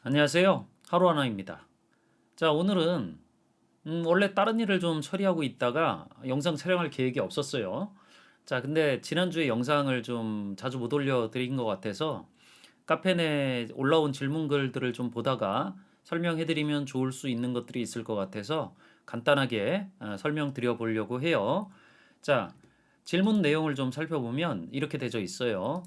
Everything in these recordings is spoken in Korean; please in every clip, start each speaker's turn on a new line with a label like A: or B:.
A: 안녕하세요. 하루하나입니다. 자, 오늘은 원래 다른 일을 좀 처리하고 있다가 영상 촬영할 계획이 없었어요. 자, 근데 지난주에 영상을 좀 자주 못 올려드린 것 같아서 카페 내 올라온 질문글들을 좀 보다가 설명해드리면 좋을 수 있는 것들이 있을 것 같아서 간단하게 설명드려 보려고 해요. 자, 질문 내용을 좀 살펴보면 이렇게 되어 있어요.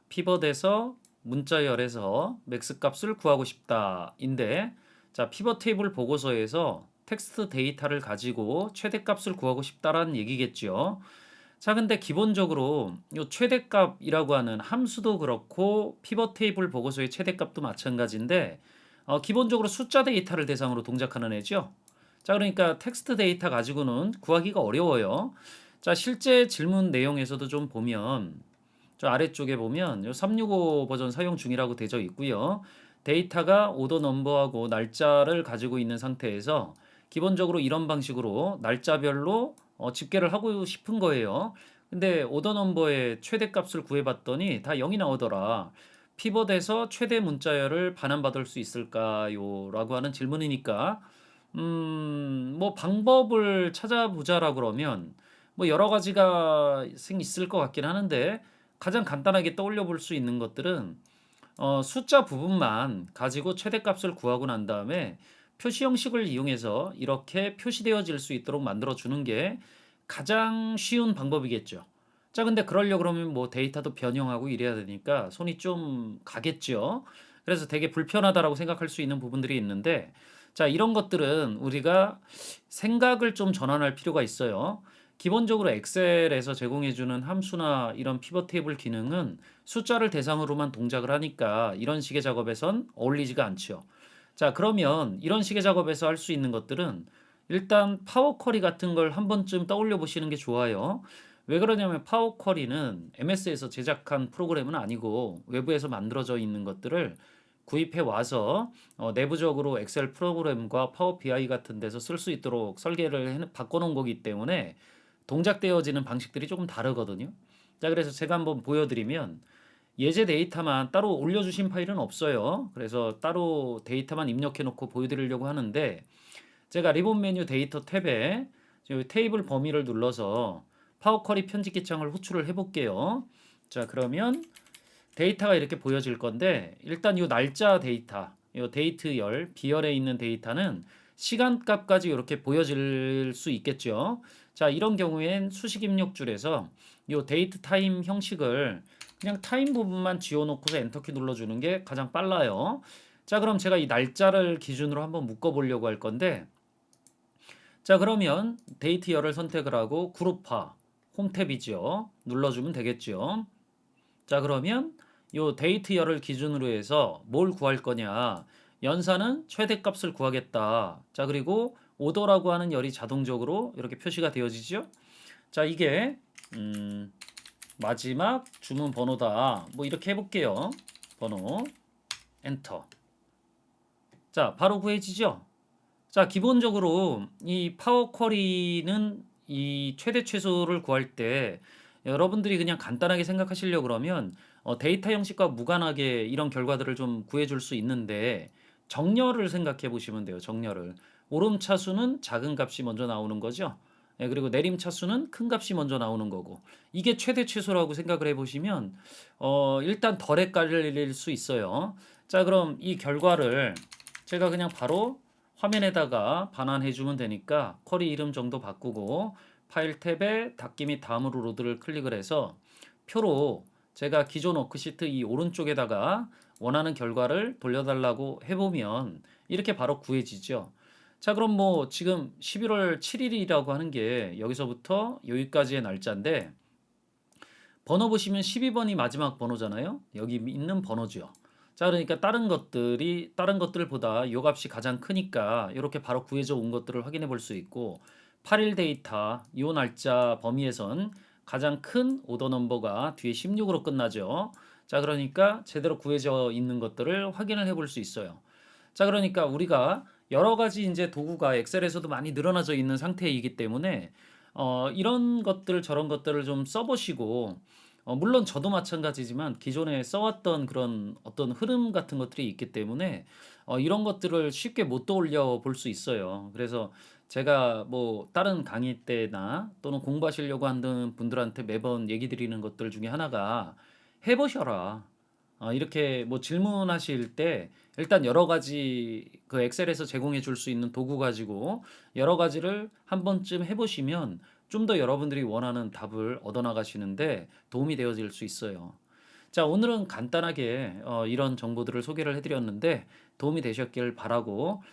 A: 피벗에서 문자열에서 맥스 값을 구하고 싶다인데, 자, 피벗 테이블 보고서에서 텍스트 데이터를 가지고 최대값을 구하고 싶다라는 얘기겠죠. 자, 근데 기본적으로 요 최대값이라고 하는 함수도 그렇고 피벗 테이블 보고서의 최대값도 마찬가지인데, 기본적으로 숫자 데이터를 대상으로 동작하는 애죠. 자, 그러니까 텍스트 데이터 가지고는 구하기가 어려워요. 자, 실제 질문 내용에서도 좀 보면 저 아래쪽에 보면 요 365 버전 사용 중이라고 되어 있고요. 데이터가 오더 넘버하고 날짜를 가지고 있는 상태에서 기본적으로 이런 방식으로 날짜별로 집계를 하고 싶은 거예요. 근데 오더 넘버의 최대값을 구해봤더니 다 0이 나오더라. 피벗에서 최대 문자열을 반환받을 수 있을까요? 라고 하는 질문이니까 뭐 방법을 찾아보자라 그러면 뭐 여러 가지가 있을 것 같긴 하는데 가장 간단하게 떠올려 볼 수 있는 것들은 숫자 부분만 가지고 최대값을 구하고 난 다음에 표시 형식을 이용해서 이렇게 표시되어질 수 있도록 만들어 주는 게 가장 쉬운 방법이겠죠. 자, 근데 그러려고 그러면 뭐 데이터도 변형하고 이래야 되니까 손이 좀 가겠죠. 그래서 되게 불편하다라고 생각할 수 있는 부분들이 있는데, 자, 이런 것들은 우리가 생각을 좀 전환할 필요가 있어요. 기본적으로 엑셀에서 제공해주는 함수나 이런 피벗 테이블 기능은 숫자를 대상으로만 동작을 하니까 이런 식의 작업에선 어울리지가 않죠. 자, 그러면 이런 식의 작업에서 할 수 있는 것들은 일단 파워 쿼리 같은 걸 한 번쯤 떠올려 보시는 게 좋아요. 왜 그러냐면 파워 쿼리는 MS에서 제작한 프로그램은 아니고 외부에서 만들어져 있는 것들을 구입해 와서 내부적으로 엑셀 프로그램과 파워 BI 같은 데서 쓸 수 있도록 설계를 바꿔 놓은 거기 때문에 동작되어지는 방식들이 조금 다르거든요. 자, 그래서 제가 한번 보여드리면 예제 데이터만 따로 올려주신 파일은 없어요. 그래서 따로 데이터만 입력해 놓고 보여드리려고 하는데, 제가 리본 메뉴 데이터 탭에 테이블 범위를 눌러서 파워 쿼리 편집기 창을 호출을 해볼게요. 자, 그러면 데이터가 이렇게 보여질 건데, 일단 이 날짜 데이터, 이 데이트열, 비열에 있는 데이터는 시간값까지 이렇게 보여질 수 있겠죠. 자, 이런 경우엔 수식 입력줄에서 이 데이트 타임 형식을 그냥 타임 부분만 지워놓고서 엔터키 눌러주는 게 가장 빨라요. 자, 그럼 제가 이 날짜를 기준으로 한번 묶어보려고 할 건데, 자, 그러면 데이트열을 선택을 하고 그룹화, 홈 탭이죠. 눌러주면 되겠죠. 자, 그러면 요 데이트열을 기준으로 해서 뭘 구할 거냐? 연산은 최대값을 구하겠다. 자, 그리고 오더라고 하는 열이 자동적으로 이렇게 표시가 되어지죠. 자, 이게 마지막 주문 번호다. 뭐 이렇게 해볼게요. 번호 엔터. 자, 바로 구해지죠. 자, 기본적으로 이 파워 쿼리는 이 최대 최소를 구할 때 여러분들이 그냥 간단하게 생각하시려고 그러면 데이터 형식과 무관하게 이런 결과들을 좀 구해줄 수 있는데, 정렬을 생각해 보시면 돼요. 정렬을. 오름 차수는 작은 값이 먼저 나오는 거죠. 예, 그리고 내림 차수는 큰 값이 먼저 나오는 거고, 이게 최대 최소라고 생각을 해보시면 일단 덜 헷갈릴 수 있어요. 자, 그럼 이 결과를 제가 그냥 바로 화면에다가 반환해 주면 되니까 쿼리 이름 정도 바꾸고 파일 탭에 닫기 및 다음으로 로드를 클릭을 해서 표로 제가 기존 워크시트 이 오른쪽에다가 원하는 결과를 돌려달라고 해보면 이렇게 바로 구해지죠. 자, 그럼 뭐 지금 11월 7일이라고 하는 게 여기서부터 여기까지의 날짜인데, 번호 보시면 12번이 마지막 번호잖아요. 여기 있는 번호죠. 자, 그러니까 다른 것들보다 요 값이 가장 크니까 이렇게 바로 구해져 온 것들을 확인해 볼 수 있고, 8일 데이터 요 날짜 범위에선 가장 큰 오더 넘버가 뒤에 16으로 끝나죠. 자, 그러니까 제대로 구해져 있는 것들을 확인을 해볼 수 있어요. 자, 그러니까 우리가 여러 가지 이제 도구가 엑셀에서도 많이 늘어나져 있는 상태이기 때문에 이런 것들 저런 것들을 좀 써보시고 물론 저도 마찬가지지만 기존에 써왔던 그런 어떤 흐름 같은 것들이 있기 때문에 이런 것들을 쉽게 못 떠올려 볼 수 있어요. 그래서 제가 뭐 다른 강의 때나 또는 공부하시려고 하는 분들한테 매번 얘기 드리는 것들 중에 하나가 "해 보셔라." 이렇게 뭐 질문하실 때 일단 여러 가지 그 엑셀에서 제공해 줄 수 있는 도구 가지고 여러 가지를 한 번쯤 해 보시면 좀 더 여러분들이 원하는 답을 얻어 나가시는데 도움이 되어질 수 있어요. 자, 오늘은 간단하게 이런 정보들을 소개를 해 드렸는데 도움이 되셨길 바라고,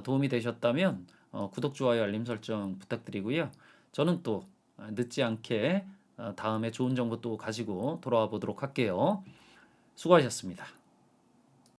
A: 도움이 되셨다면 구독, 좋아요, 알림 설정 부탁드리고요. 저는 또 늦지 않게 다음에 좋은 정보 또 가지고 돌아와 보도록 할게요. 수고하셨습니다.